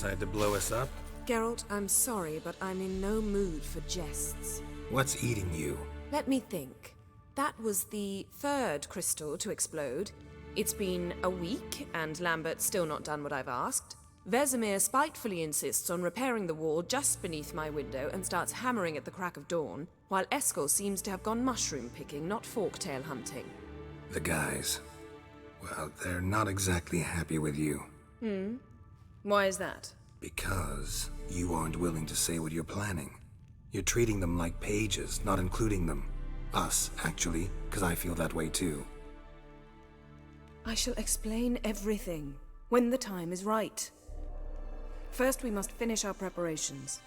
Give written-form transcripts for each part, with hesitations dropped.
decide to blow us up? Geralt, I'm sorry, but I'm in no mood for jests. What's eating you? Let me think. That was the third crystal to explode. It's been a week, and Lambert's still not done what I've asked. Vesemir spitefully insists on repairing the wall just beneath my window and starts hammering at the crack of dawn, while Eskel seems to have gone mushroom picking, not forktail hunting. The guys. Well, they're not exactly happy with you. Why is that? Because you aren't willing to say what you're planning. You're treating them like pages, not including them. Us, actually, because I feel that way too. I shall explain everything when the time is right. First, we must finish our preparations.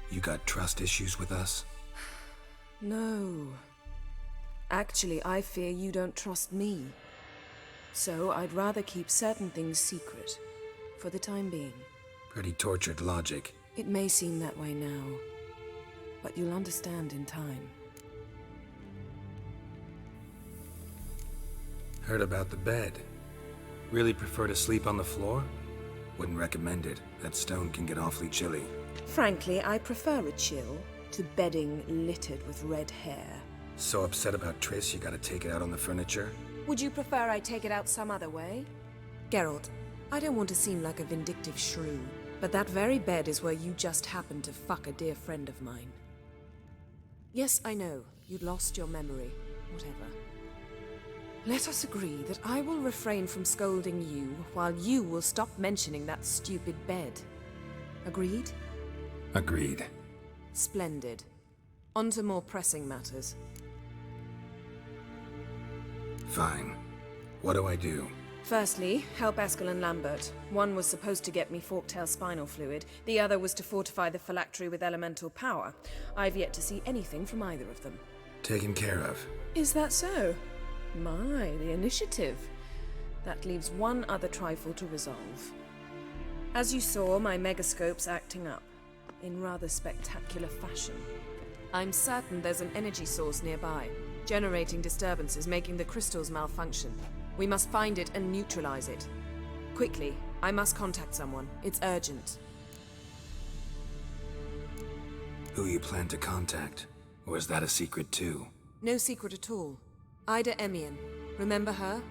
You got trust issues with us? No. Actually, I fear you don't trust me. So I'd rather keep certain things secret, for the time being. Pretty tortured logic. It may seem that way now, but you'll understand in time. Heard about the bed. Really prefer to sleep on the floor? Wouldn't recommend it. That stone can get awfully chilly. Frankly, I prefer a chill to bedding littered with red hair. So upset about Triss you gotta take it out on the furniture? Would you prefer I take it out some other way? Geralt, I don't want to seem like a vindictive shrew, but that very bed is where you just happened to fuck a dear friend of mine. Yes, I know, you'd lost your memory. Whatever. Let us agree that I will refrain from scolding you, while you will stop mentioning that stupid bed. Agreed? Agreed. Splendid. On to more pressing matters. Fine. What do I do? Firstly, help Eskel and Lambert. One was supposed to get me forktail spinal fluid, the other was to fortify the phylactery with elemental power. I've yet to see anything from either of them. Taken care of. Is that so? My, the initiative. That leaves one other trifle to resolve. As you saw, my megascope's acting up, in rather spectacular fashion. I'm certain there's an energy source nearby, generating disturbances, making the crystals malfunction. We must find it and neutralize it. Quickly, I must contact someone. It's urgent. Who you plan to contact? Or is that a secret too? No secret at all. Ida Emian. Remember her?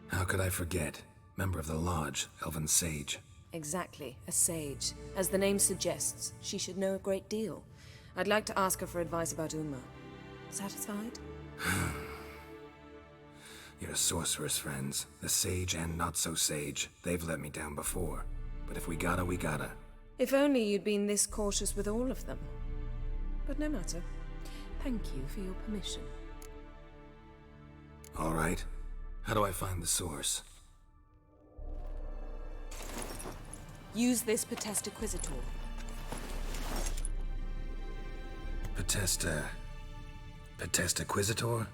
How could I forget? Member of the Lodge, Elven Sage. Exactly, a sage. As the name suggests, she should know a great deal. I'd like to ask her for advice about Uma. Satisfied? Your sorceress friends, the sage and not so sage, they've let me down before. But if we gotta, we gotta. If only you'd been this cautious with all of them. But no matter. Thank you for your permission. All right. How do I find the source? Use this Parte Acquisitor. Parte Acquisitor?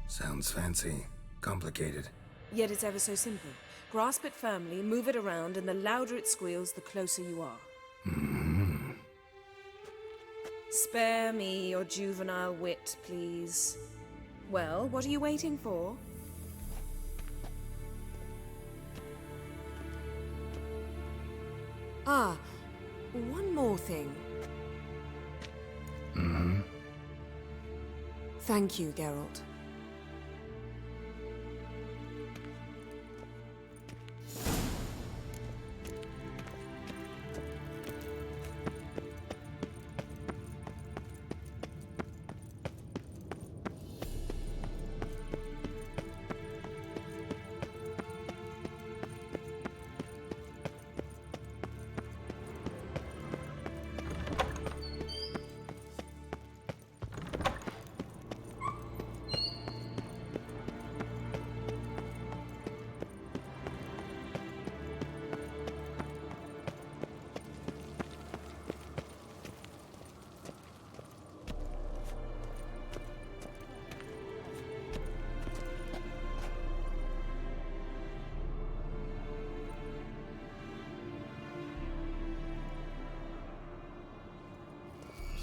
Sounds fancy. Complicated. Yet it's ever so simple. Grasp it firmly, move it around, and the louder it squeals, the closer you are. Spare me your juvenile wit, please. Well, what are you waiting for? Ah, one more thing. Thank you, Geralt.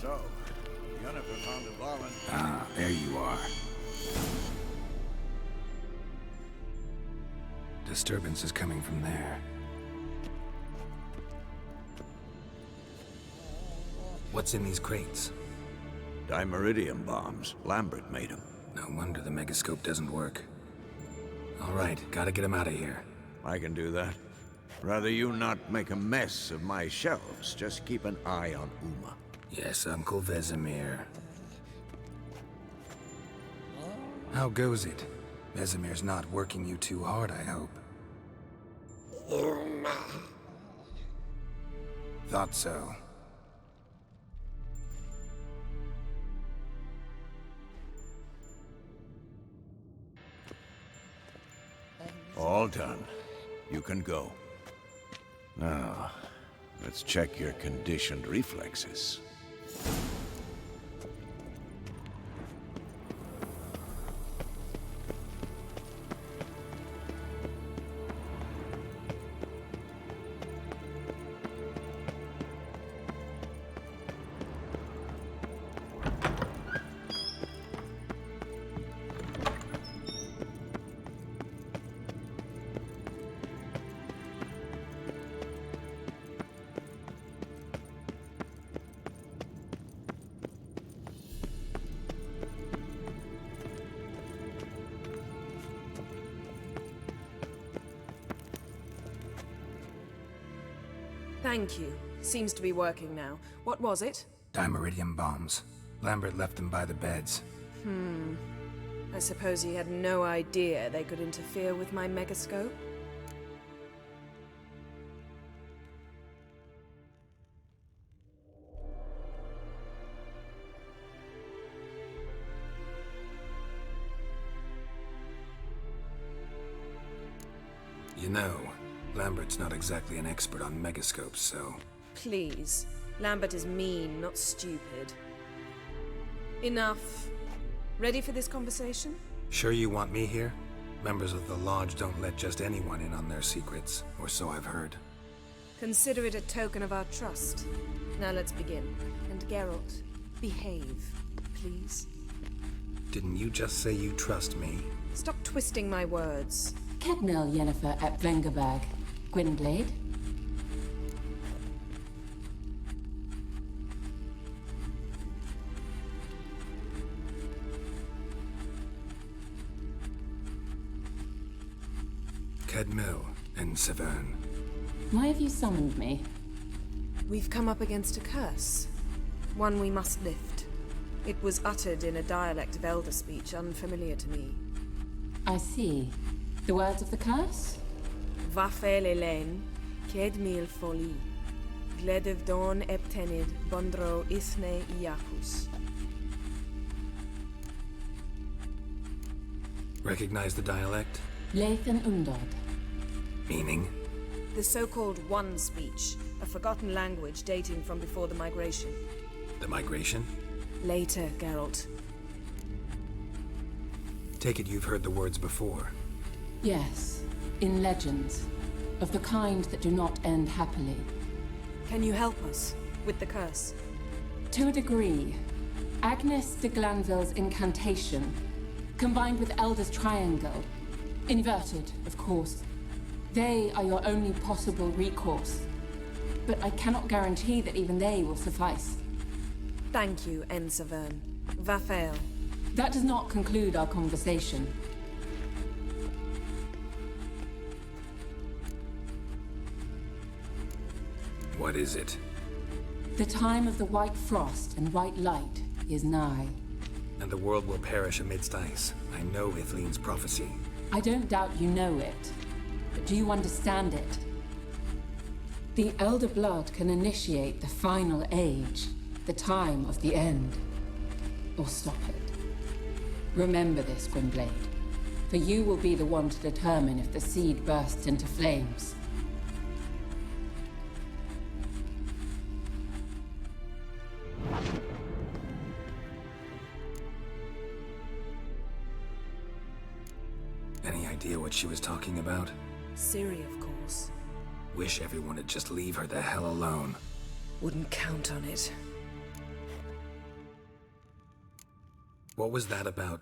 So, Yennefer found a varmint. Ah, there you are. disturbance is coming from there. What's in these crates? Dimeridium bombs. Lambert made them. No wonder the megascope doesn't work. All right, gotta get him out of here. I can do that. Rather you not make a mess of my shelves. Just keep an eye on Uma. Yes, Uncle Vesemir. How goes it? Vesemir's not working you too hard, I hope. Thought so. All done. You can go. Now, let's check your conditioned reflexes. Thank you. Seems to be working now. What was it? Dimeridium bombs. Lambert left them by the beds. I suppose he had no idea they could interfere with my megascope? You know, Lambert's not exactly an expert on megascopes, so... Please. Lambert is mean, not stupid. Enough. Ready for this conversation? Sure you want me here? Members of the Lodge don't let just anyone in on their secrets, or so I've heard. Consider it a token of our trust. Now let's begin. And Geralt, behave, please. Didn't you just say you trust me? Stop twisting my words. Kednel Yennefer at Vengerberg. Gwynblade. Kedmil and Severn. Why have you summoned me? We've come up against a curse. One we must lift. It was uttered in a dialect of Elder speech unfamiliar to me. I see. The words of the curse? Vafel Elaine, Kedmil Foli, Gledev Don Eptenid, Bondro Ithne Iacus. Recognize the dialect? Lathan Undod. Meaning? The so-called One speech, a forgotten language dating from before the migration. The migration? Later, Geralt. Take it you've heard the words before. Yes, in legends. Of the kind that do not end happily. Can you help us with the curse? To a degree. Agnes de Glanville's incantation, combined with Elder's triangle, inverted, of course. They are your only possible recourse. But I cannot guarantee that even they will suffice. Thank you, Severn. Vafel. That does not conclude our conversation. What is it? The time of the white frost and white light is nigh. And the world will perish amidst ice. I know Ithleen's prophecy. I don't doubt you know it, but do you understand it? The Elder Blood can initiate the final age, the time of the end, or stop it. Remember this, Gwynblade, for you will be the one to determine if the seed bursts into flames. Any idea what she was talking about? Ciri, of course. Wish everyone would just leave her the hell alone. Wouldn't count on it. What was that about?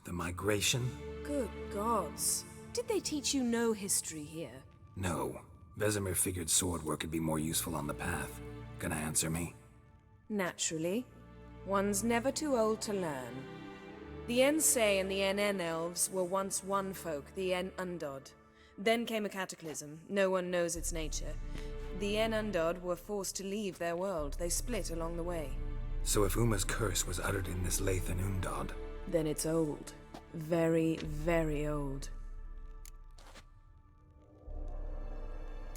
The migration? Good gods. Did they teach you no history here? No. Vesemir figured sword work would be more useful on the path. Gonna answer me? Naturally. One's never too old to learn. The Ensei and the NN elves were once one folk, the En Undod. Then came a cataclysm. No one knows its nature. The En Undod were forced to leave their world. They split along the way. So if Uma's curse was uttered in this Lathan Undod, Then it's old. Very, very old.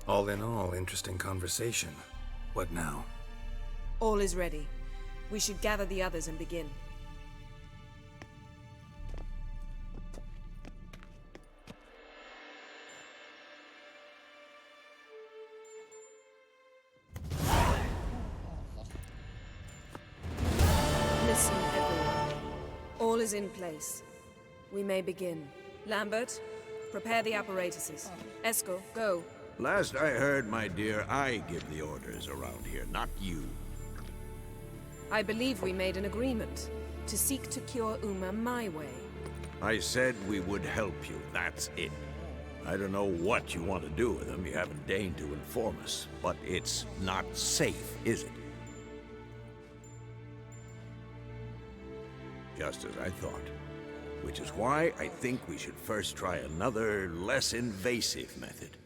all in all, interesting conversation. What now? All is ready. We should gather the others and begin. Listen, everyone. All is in place. We may begin. Lambert, prepare the apparatuses. Eskel, go. Last I heard, my dear, I give the orders around here, not you. I believe we made an agreement to seek to cure Uma my way. I said we would help you, that's it. I don't know what you want to do with them, you haven't deigned to inform us, but it's not safe, is it? Just as I thought. Which is why I think we should first try another, less invasive method.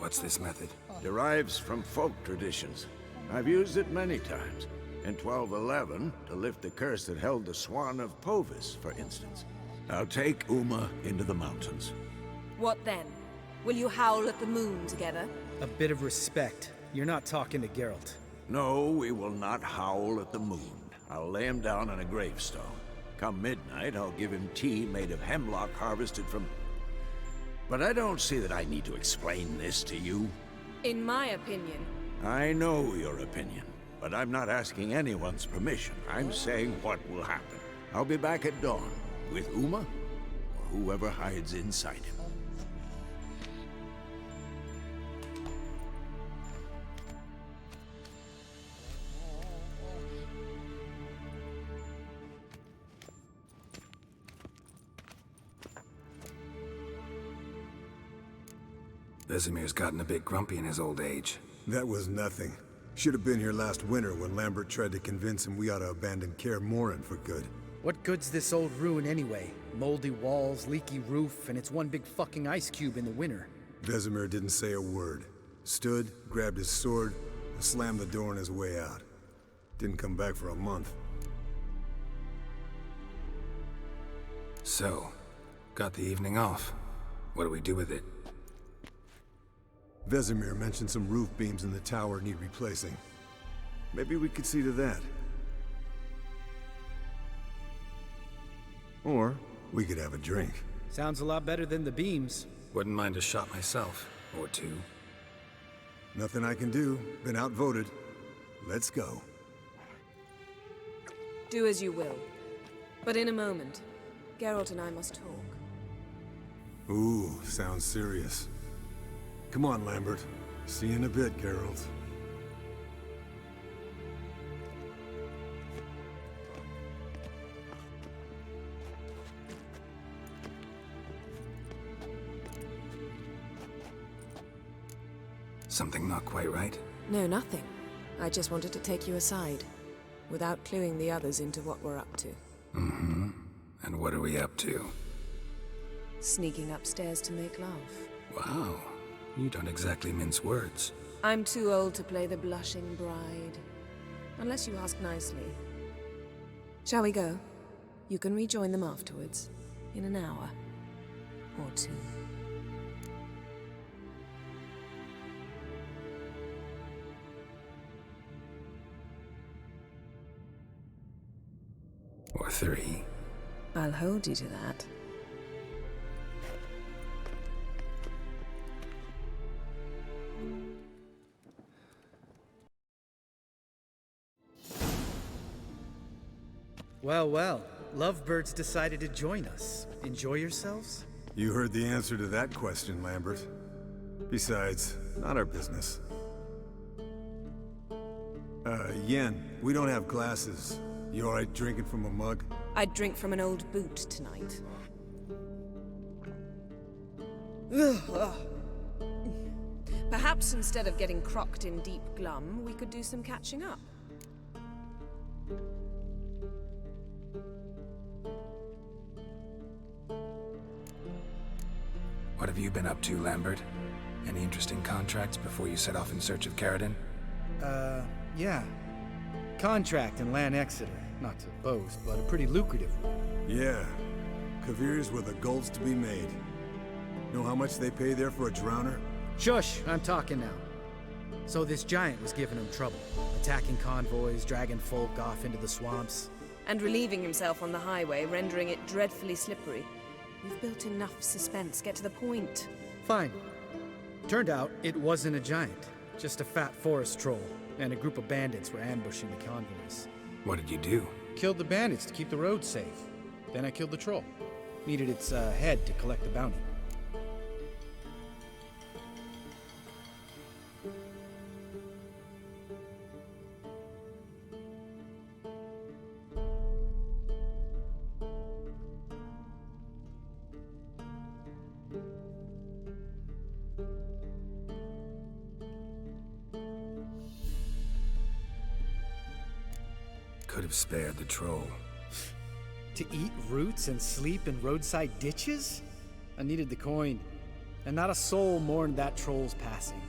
What's this method? Derives from folk traditions. I've used it many times. In 1211, to lift the curse that held the Swan of Povis, for instance. Now take Uma into the mountains. What then? Will you howl at the moon together? A bit of respect. You're not talking to Geralt. No, we will not howl at the moon. I'll lay him down on a gravestone. Come midnight, I'll give him tea made of hemlock harvested from... But I don't see that I need to explain this to you. In my opinion, I know your opinion, but I'm not asking anyone's permission. I'm saying what will happen. I'll be back at dawn, with Uma, or whoever hides inside him. Vesemir's gotten a bit grumpy in his old age. That was nothing. Should have been here last winter when Lambert tried to convince him we ought to abandon Kaer Morhen for good. What good's this old ruin anyway? Moldy walls, leaky roof, and it's one big fucking ice cube in the winter. Vesemir didn't say a word. Stood, grabbed his sword, and slammed the door on his way out. Didn't come back for a month. So, got the evening off. What do we do with it? Vesemir mentioned some roof beams in the tower need replacing. Maybe we could see to that. Or we could have a drink. Sounds a lot better than the beams. Wouldn't mind a shot myself, or two. Nothing I can do. Been outvoted. Let's go. do as you will. But in a moment, Geralt and I must talk. Ooh, sounds serious. Come on, Lambert. See you in a bit, Geralt. Something not quite right? No, nothing. I just wanted to take you aside, without cluing the others into what we're up to. Mm-hmm. And what are we up to? Sneaking upstairs to make love. Wow. You don't exactly mince words. I'm too old to play the blushing bride. Unless you ask nicely. Shall we go? You can rejoin them afterwards. In an hour. Or two. Or three. I'll hold you to that. Well, well. Lovebirds decided to join us. Enjoy yourselves? You heard the answer to that question, Lambert. Besides, not our business. Yen, we don't have glasses. You alright drinking from a mug? I'd drink from an old boot tonight. Ugh. Perhaps instead of getting crocked in deep glum, we could do some catching up. What have you been up to, Lambert? Any interesting contracts before you set off in search of Yrden? Yeah. Contract in Lan Exeter. Not to boast, but a pretty lucrative one. Yeah. Kavir's where the gold's to be made. Know how much they pay there for a drowner? Shush, I'm talking now. So this giant was giving him trouble. Attacking convoys, dragging folk off into the swamps. And relieving himself on the highway, rendering it dreadfully slippery. You've built enough suspense. Get to the point. Fine. Turned out it wasn't a giant. Just a fat forest troll. And a group of bandits were ambushing the convoys. What did you do? Killed the bandits to keep the roads safe. Then I killed the troll. Needed its head to collect the bounty. Could have spared the troll. To eat roots and sleep in roadside ditches? I needed the coin. And not a soul mourned that troll's passing.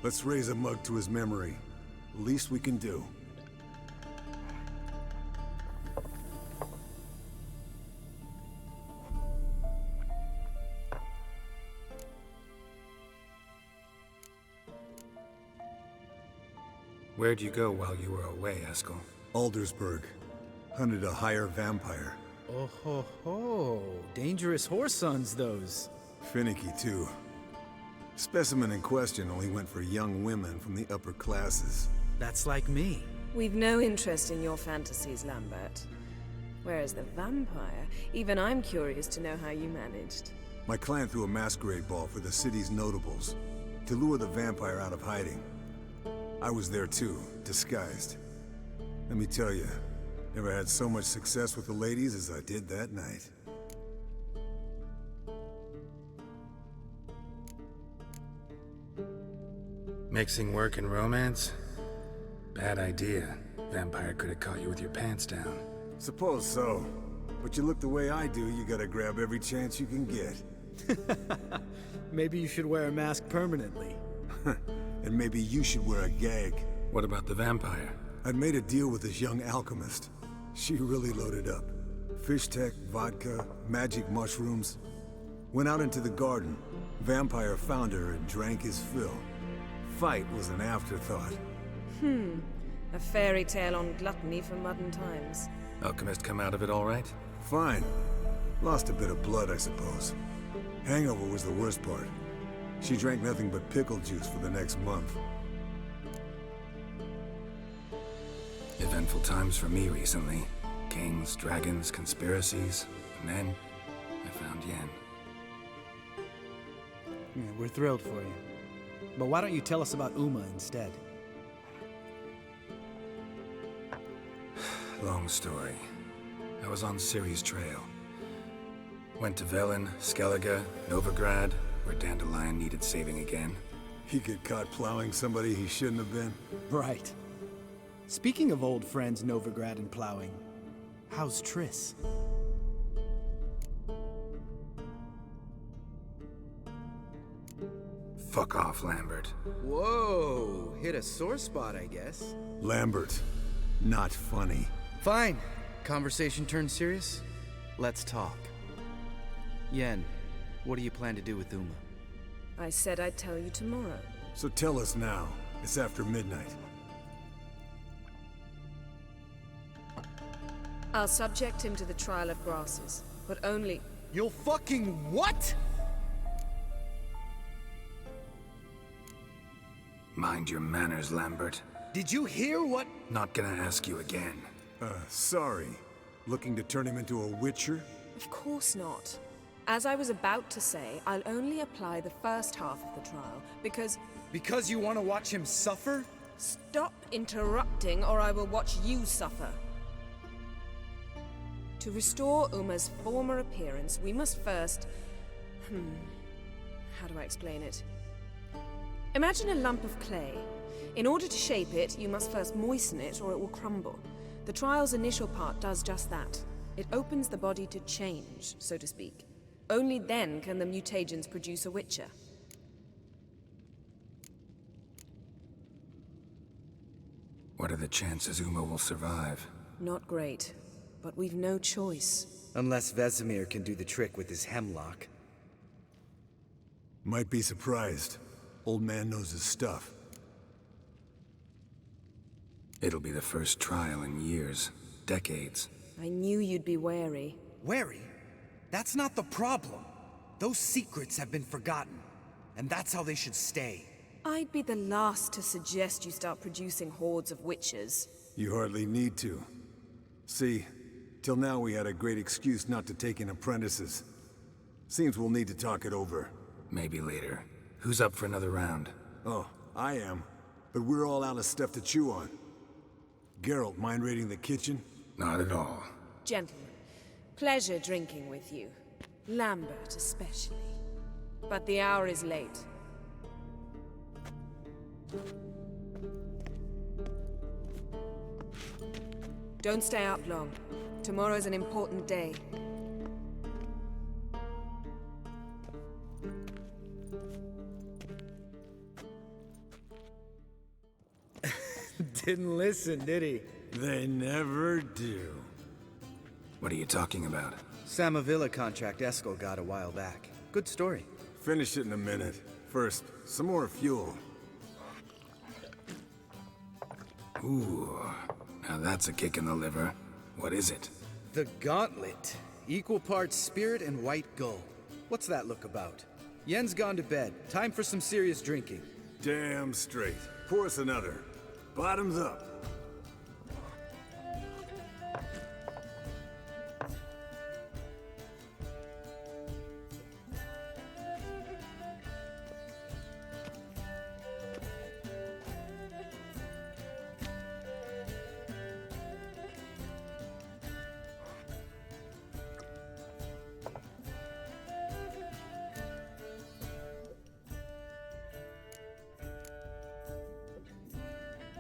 Let's raise a mug to his memory. Least we can do. Where'd you go while you were away, Eskel? Aldersburg. Hunted a higher vampire. Oh ho ho. Dangerous horse sons, those. Finicky, too. Specimen in question only went for young women from the upper classes. That's like me. We've no interest in your fantasies, Lambert. Whereas the vampire, even I'm curious to know how you managed. My clan threw a masquerade ball for the city's notables, to lure the vampire out of hiding. I was there too, disguised. Let me tell you, never had so much success with the ladies as I did that night. Mixing work and romance? Bad idea. Vampire could have caught you with your pants down. Suppose so. But you look the way I do, you gotta grab every chance you can get. Maybe you should wear a mask permanently. And maybe you should wear a gag. What about the vampire? I'd made a deal with this young alchemist. She really loaded up. Fish tech, vodka, magic mushrooms. Went out into the garden. Vampire found her and drank his fill. Fight was an afterthought. A fairy tale on gluttony for modern times. Alchemist come out of it all right? Fine. Lost a bit of blood, I suppose. Hangover was the worst part. She drank nothing but pickle juice for the next month. Eventful times for me recently. Kings, dragons, conspiracies, and then I found Yen. Yeah, we're thrilled for you. But why don't you tell us about Uma instead? Long story. I was on Ciri's trail. Went to Velen, Skellige, Novigrad, where Dandelion needed saving again. He get caught plowing somebody he shouldn't have been. Right. Speaking of old friends Novigrad and plowing, how's Triss? Fuck off, Lambert. Whoa, hit a sore spot, I guess. Lambert, not funny. Fine. Conversation turned serious? Let's talk. Yen, what do you plan to do with Uma? I said I'd tell you tomorrow. So tell us now. It's after midnight. I'll subject him to the trial of grasses, but only... You'll fucking what? Mind your manners, Lambert. Did you hear what? Not gonna ask you again. Sorry. Looking to turn him into a witcher? Of course not. As I was about to say, I'll only apply the first half of the trial, because... Because you want to watch him suffer? Stop interrupting, or I will watch you suffer. To restore Uma's former appearance, we must first... how do I explain it? Imagine a lump of clay. In order to shape it, you must first moisten it, or it will crumble. The trial's initial part does just that. It opens the body to change, so to speak. Only then can the mutagens produce a Witcher. What are the chances Uma will survive? Not great, but we've no choice. Unless Vesemir can do the trick with his hemlock. Might be surprised. Old man knows his stuff. It'll be the first trial in years, decades. I knew you'd be wary. Wary? That's not the problem. Those secrets have been forgotten, and that's how they should stay. I'd be the last to suggest you start producing hordes of witches. You hardly need to. See, till now we had a great excuse not to take in apprentices. Seems we'll need to talk it over. Maybe later. Who's up for another round? Oh, I am. But we're all out of stuff to chew on. Geralt, mind raiding the kitchen? Not at all. Gentlemen, pleasure drinking with you. Lambert especially. But the hour is late. Don't stay up long. Tomorrow's an important day. Didn't listen, did he? They never do. What are you talking about? Samavilla contract Eskel got a while back. Good story. Finish it in a minute. First, some more fuel. Ooh, now that's a kick in the liver. What is it? The Gauntlet. Equal parts spirit and white gull. What's that look about? Yen's gone to bed. Time for some serious drinking. Damn straight. Pour us another. Bottoms up.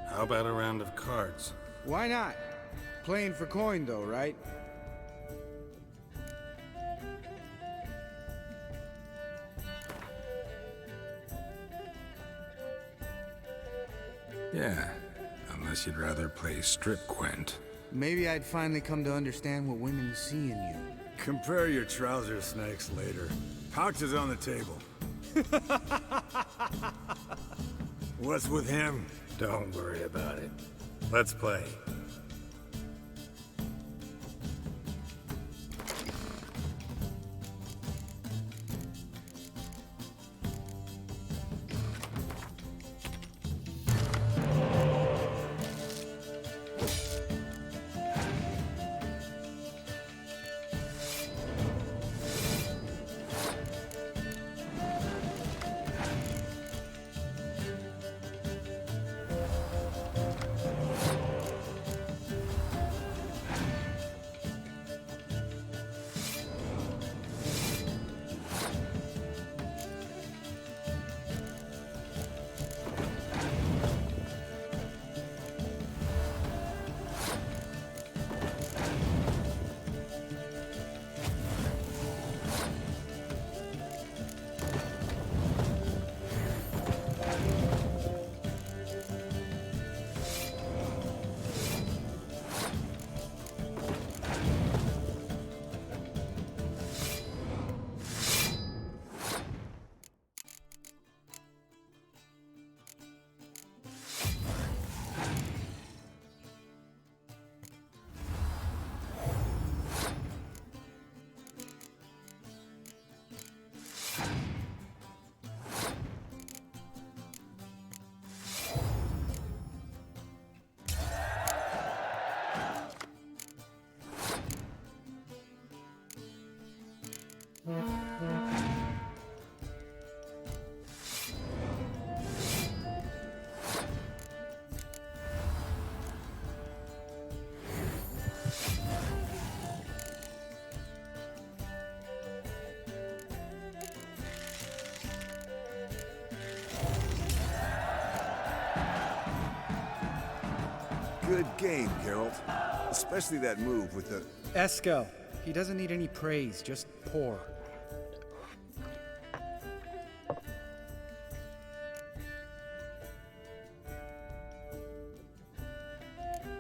How about a round of cards? Why not? Playing for coin though, right? Yeah, unless you'd rather play strip Quent. Maybe I'd finally come to understand what women see in you. Compare your trouser snakes later. Pouch is on the table. What's with him? Don't worry about it. Let's play. Good game, Geralt. Especially that move with the... Eskel. He doesn't need any praise, just pour.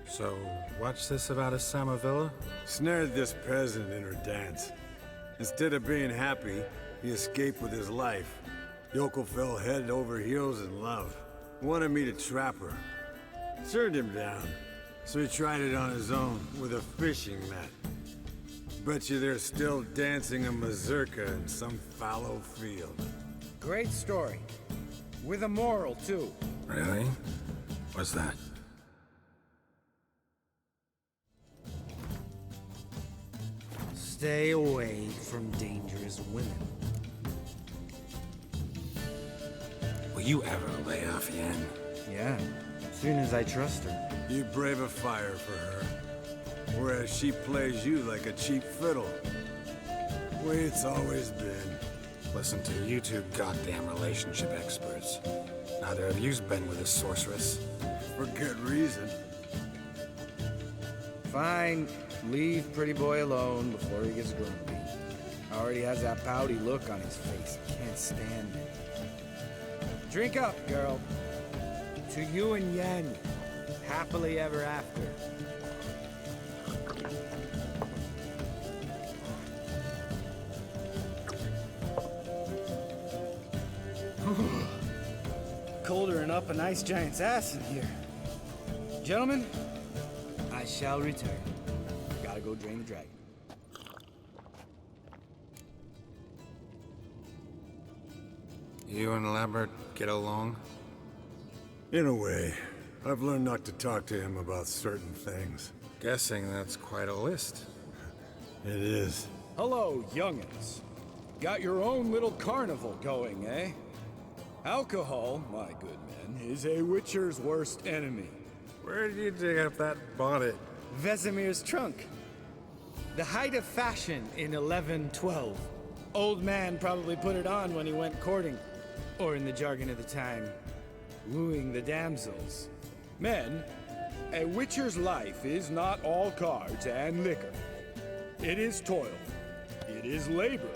So, what's this about a Samavilla? Snared this peasant in her dance. Instead of being happy, he escaped with his life. Yoko fell head over heels in love. Wanted me to trap her. Turned him down. So he tried it on his own with a fishing net. Bet you they're still dancing a mazurka in some fallow field. Great story. With a moral, too. Really? What's that? Stay away from dangerous women. Will you ever lay off Yen? Yeah, as soon as I trust her. You brave a fire for her. Whereas she plays you like a cheap fiddle. Way it's always been. Listen to you two goddamn relationship experts. Neither of you's been with a sorceress. For good reason. Fine, leave pretty boy alone before he gets grumpy. Already has that pouty look on his face. Can't stand it. Drink up, girl. To you and Yen. Happily ever after. Colder and up a nice giant's ass in here. Gentlemen, I shall return. Gotta go drain the dragon. You and Lambert get along? In a way. I've learned not to talk to him about certain things. Guessing that's quite a list. It is. hello, young'uns. Got your own little carnival going, eh? Alcohol, my good men, is a witcher's worst enemy. Where did you dig up that bonnet? Vesemir's trunk. The height of fashion in 1112. Old man probably put it on when he went courting. Or in the jargon of the time, wooing the damsels. Men, a witcher's life is not all cards and liquor. It is toil. It is labor.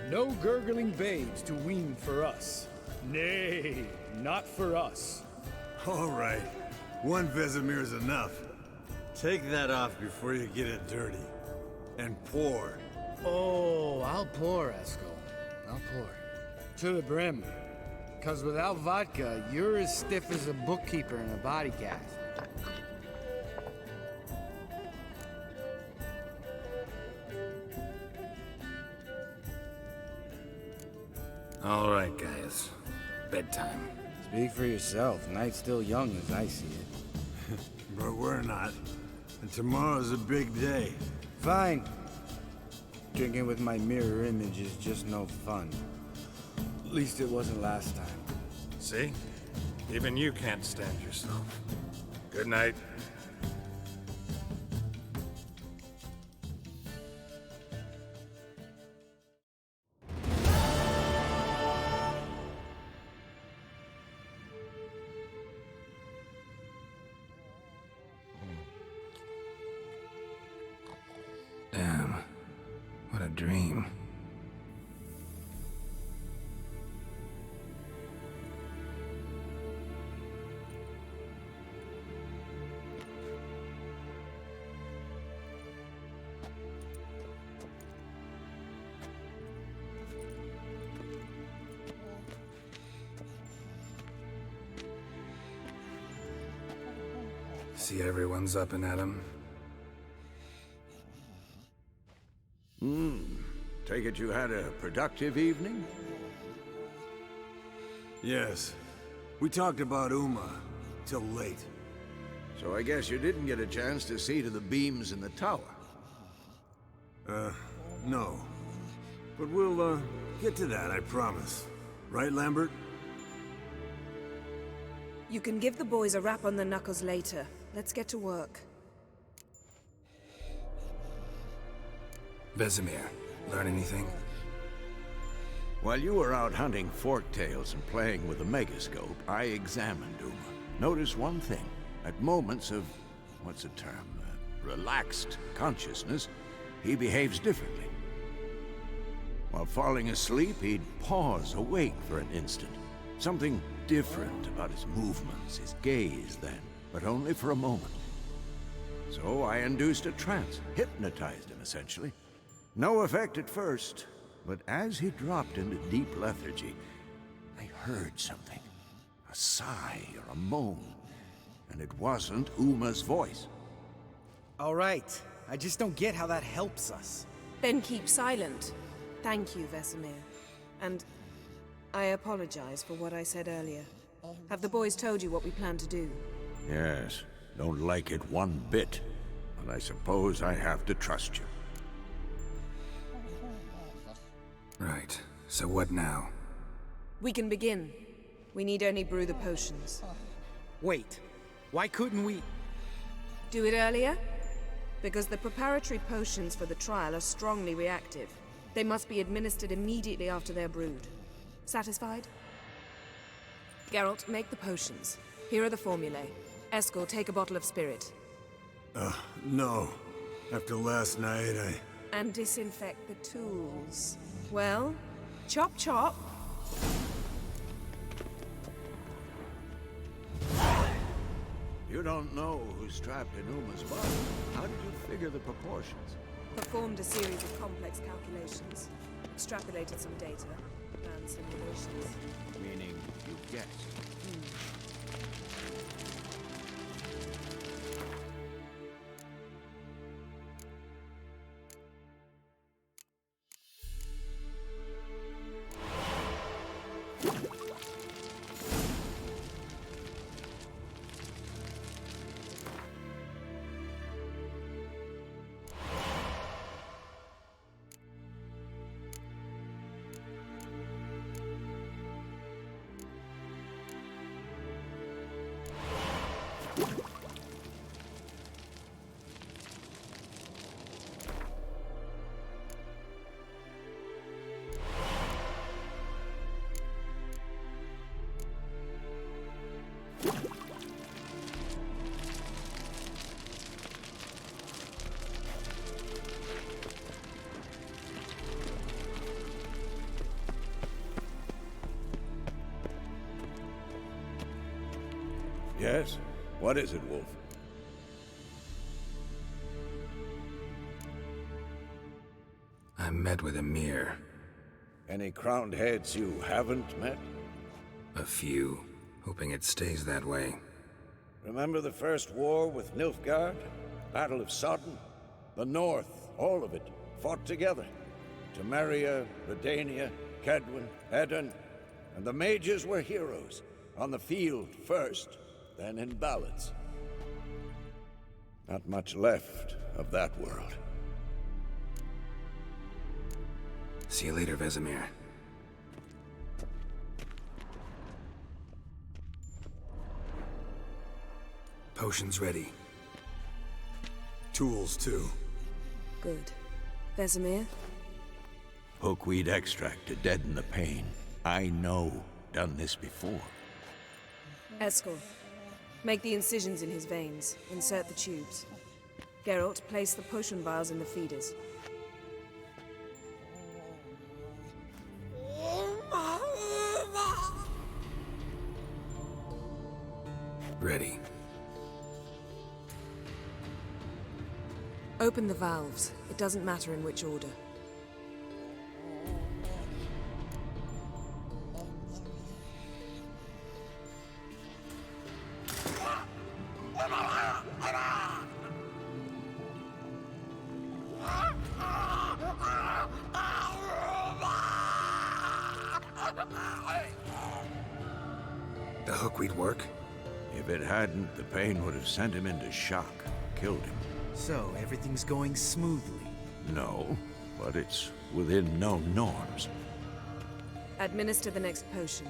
No gurgling babes to wean for us. Nay, not for us. All right. One Vesemir's enough. Take that off before you get it dirty. And pour. Oh, I'll pour, Eskel. I'll pour. To the brim. 'Cause without vodka, you're as stiff as a bookkeeper in a body cast. All right, guys. Bedtime. Speak for yourself. Night's still young as I see it. But we're not. And tomorrow's a big day. Fine. Drinking with my mirror image is just no fun. At least it wasn't last time. See? Even you can't stand yourself. Good night. Damn. What a dream. See everyone's up and at 'em. Take it you had a productive evening? Yes. We talked about Uma till late. So I guess you didn't get a chance to see to the beams in the tower. No. But we'll, get to that, I promise. Right, Lambert? You can give the boys a rap on the knuckles later. Let's get to work. Vesemir, learn anything? While you were out hunting forktails and playing with the megascope, I examined Uma. Notice one thing. At moments of what's the term? Relaxed consciousness, he behaves differently. While falling asleep, he'd pause awake for an instant. Something different about his movements, his gaze then, but only for a moment. So I induced a trance, hypnotized him essentially. No effect at first, but as he dropped into deep lethargy, I heard something. A sigh or a moan. And it wasn't Uma's voice. All right. I just don't get how that helps us. Then keep silent. Thank you, Vesemir. And I apologize for what I said earlier. Have the boys told you what we plan to do? Yes, don't like it one bit. But I suppose I have to trust you. Right. So what now? We can begin. We need only brew the potions. Wait. Why couldn't we... Do it earlier? Because the preparatory potions for the trial are strongly reactive. They must be administered immediately after they're brewed. Satisfied? Geralt, make the potions. Here are the formulae. Eskel, take a bottle of spirit. No. After last night, And disinfect the tools. Well, chop chop. You don't know who's trapped in Uma's body. How did you figure the proportions? Performed a series of complex calculations. Extrapolated some data. Ran simulations. Meaning you guessed. Yes? What is it, Wolf? I met with Ymir. Any crowned heads you haven't met? A few. Hoping it stays that way. Remember the first war with Nilfgaard? Battle of Sodden? The North, all of it, fought together. Temeria, Redania, Kedwin, Yrden, and the mages were heroes. On the field first, then in ballads. Not much left of that world. See you later, Vesemir. Potions ready. tools too. Good. Vesemir? Hookweed extract to deaden the pain. I know. Done this before. Eskel, make the incisions in his veins. Insert the tubes. Geralt, place the potion vials in the feeders. Ready. Open the valves. It doesn't matter in which order. The hookweed work? If it hadn't, the pain would have sent him into shock, killed him. So, everything's going smoothly. No, but it's within known norms. Administer the next potion.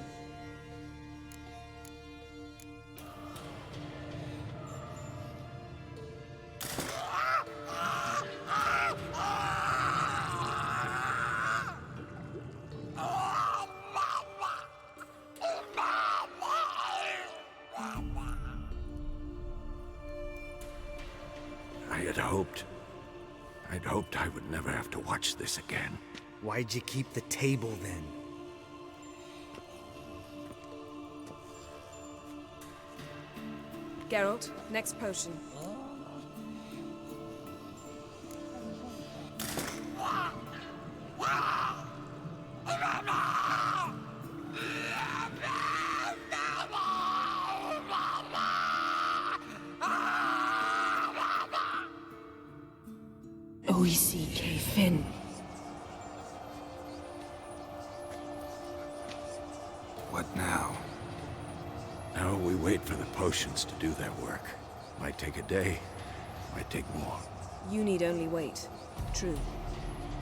I'd hoped I would never have to watch this again. Why'd you keep the table then? Geralt, next potion. OECK Finn. What now? Now we wait for the potions to do their work. Might take a day, might take more. You need only wait. True.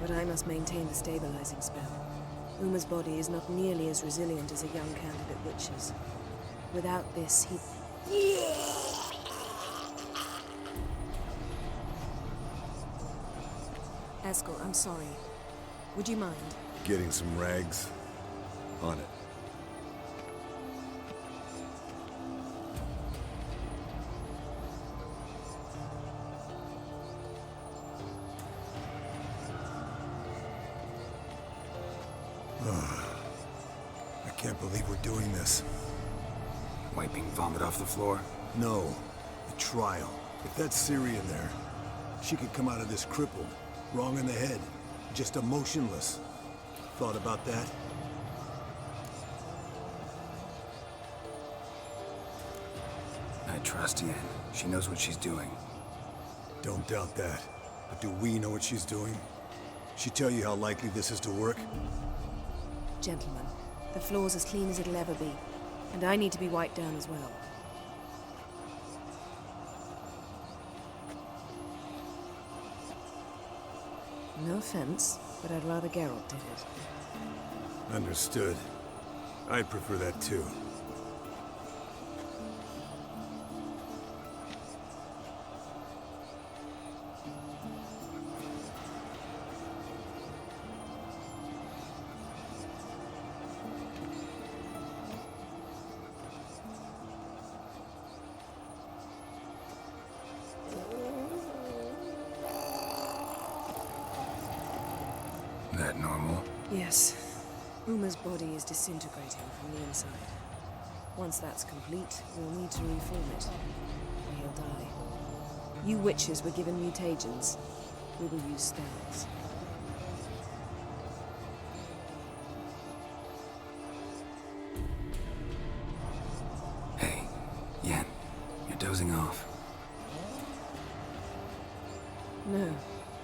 But I must maintain the stabilizing spell. Uma's body is not nearly as resilient as a young candidate witch's. Without this, he... Eskel, I'm sorry. Would you mind? Getting some rags. On it. I can't believe we're doing this. Wiping vomit off the floor? No, the trial. If that's Syrian there, she could come out of this crippled, wrong in the head, just emotionless. Thought about that? I trust Yen. She knows what she's doing. Don't doubt that. But do we know what she's doing? She tell you how likely this is to work? Gentlemen, the floor's as clean as it'll ever be. And I need to be wiped down as well. No offense, but I'd rather Geralt did it. Understood. I'd prefer that too. That normal? Yes. Uma's body is disintegrating from the inside. Once that's complete, we'll need to reform it, or he'll die. You witches were given mutagens. We will use spells. Hey, Yen, you're dozing off. No,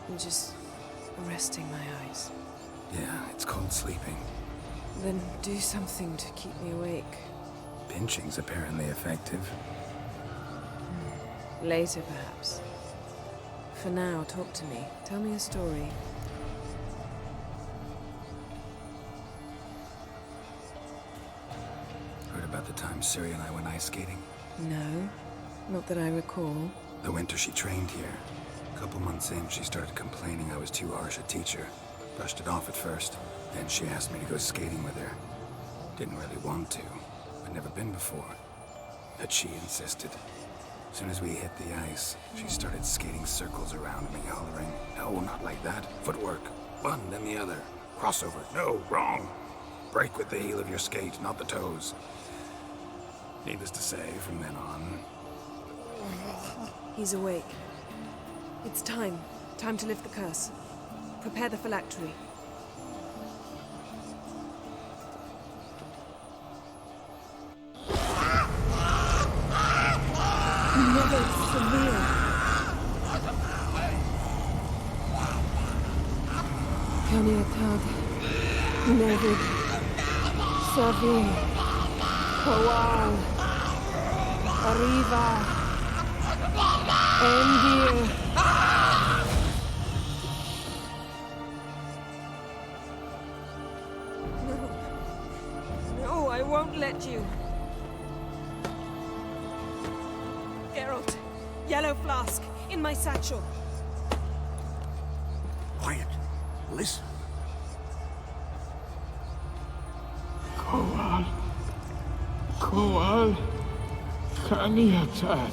I'm just resting my eyes. Yeah, it's called sleeping. Then do something to keep me awake. Pinching's apparently effective. Later, perhaps. For now, talk to me. Tell me a story. Heard about the time Ciri and I went ice skating? No, not that I recall. The winter she trained here. A couple months in, she started complaining I was too harsh a teacher. Brushed it off at first. Then she asked me to go skating with her. Didn't really want to. I'd never been before. But she insisted. As soon as we hit the ice, she started skating circles around me, hollering, "No, not like that. Footwork. One, then the other. Crossover. No, wrong. Break with the heel of your skate, not the toes." Needless to say, from then on... He's awake. It's time. Time to lift the curse. Prepare the phylactery. Never severe. Kaniatag. Nevid. Savin. Kowal. Arriva. Endir. No, I won't let you. Geralt, yellow flask, in my satchel. Quiet. Listen. Kowal. Kaniatad.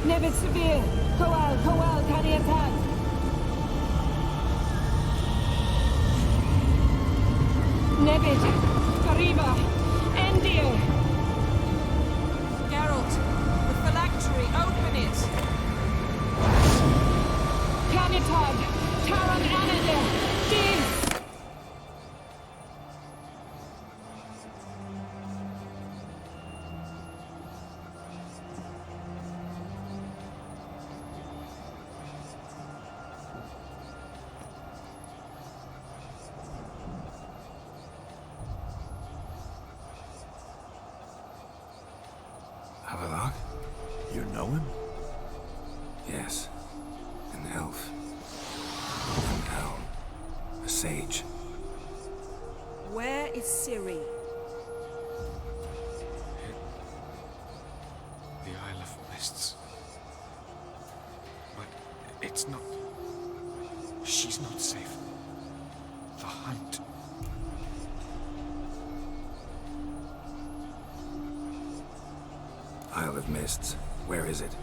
Nevid Severe! Coel, can he attack? Nevid! Kariba! Endir! Geralt, the phylactery, open it! Canitod! Taran Anadir! Dis! Havelock? You know him? Yes. An elf. An owl. A sage. Where is Ciri? The Isle of Mists. But it's not... She's not safe. The hunt. Isle of Mists. Where is it?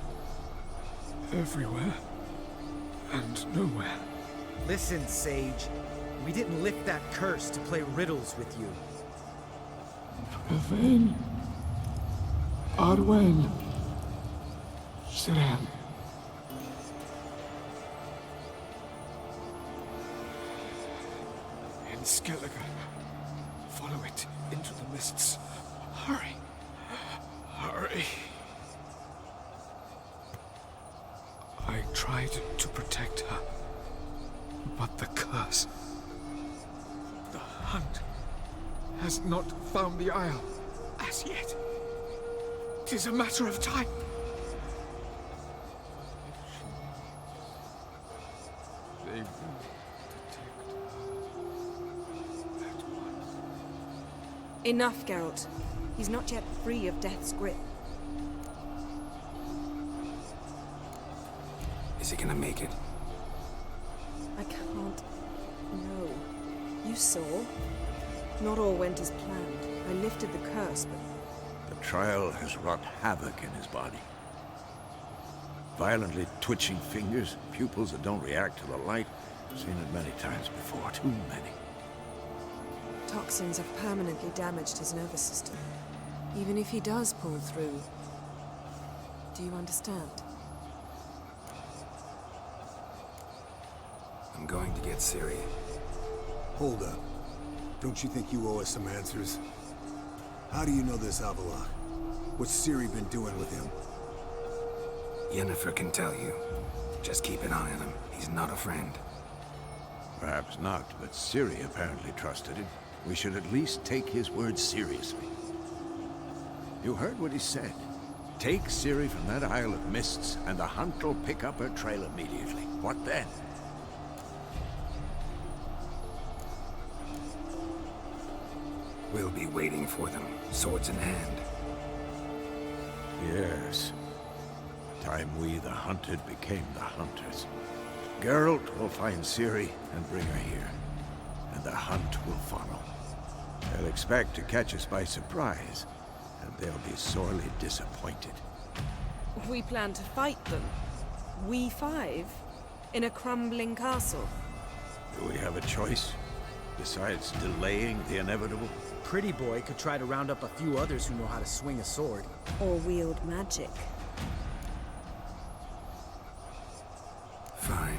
Everywhere. And nowhere. Listen, Sage. We didn't lift that curse to play riddles with you. Yvain. Arwen. Siren. In Skellige. Follow it into the mists. Hurry. Hurry. I tried to protect her, but the curse... The hunt has not found the Isle as yet. 'Tis a matter of time. They will detect her at once. Enough, Geralt. He's not yet free of death's grip. Is he gonna make it? I can't... No. You saw? Not all went as planned. I lifted the curse, but... The trial has wrought havoc in his body. Violently twitching fingers, pupils that don't react to the light. I've seen it many times before, too many. Toxins have permanently damaged his nervous system. Even if he does pull through... Do you understand? I'm going to get Ciri. Hold up. Don't you think you owe us some answers? How do you know this Havelock? What's Ciri been doing with him? Yennefer can tell you. Just keep an eye on him. He's not a friend. Perhaps not, but Ciri apparently trusted him. We should at least take his words seriously. You heard what he said. Take Ciri from that Isle of Mists, and the hunt will pick up her trail immediately. What then? We'll be waiting for them, swords in hand. Yes. Time we, the hunted, became the hunters. Geralt will find Ciri and bring her here, and the hunt will follow. They'll expect to catch us by surprise, and they'll be sorely disappointed. We plan to fight them. We five? In a crumbling castle? Do we have a choice, besides delaying the inevitable? Pretty boy could try to round up a few others who know how to swing a sword. Or wield magic? Fine.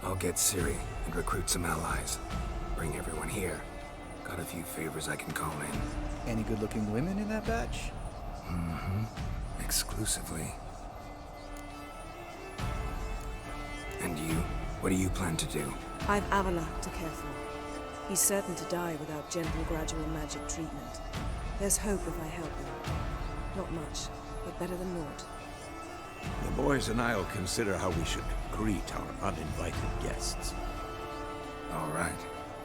I'll get Ciri and recruit some allies. Bring everyone here. Got a few favors I can call in. Any good-looking women in that batch? Mm-hmm. Exclusively. And you? What do you plan to do? I've Havelock to care for. He's certain to die without gentle, gradual magic treatment. There's hope if I help him. Not much, but better than naught. The boys and I'll consider how we should greet our uninvited guests. All right.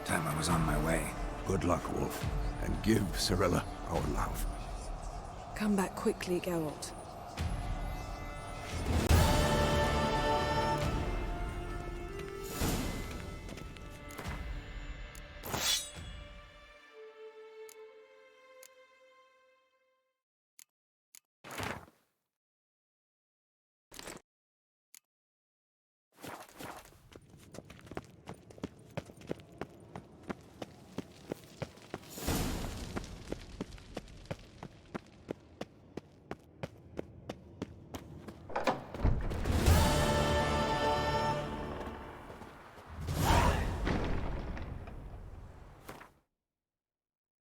Time I was on my way. Good luck, Wolf, and give Cirilla our love. Come back quickly, Geralt.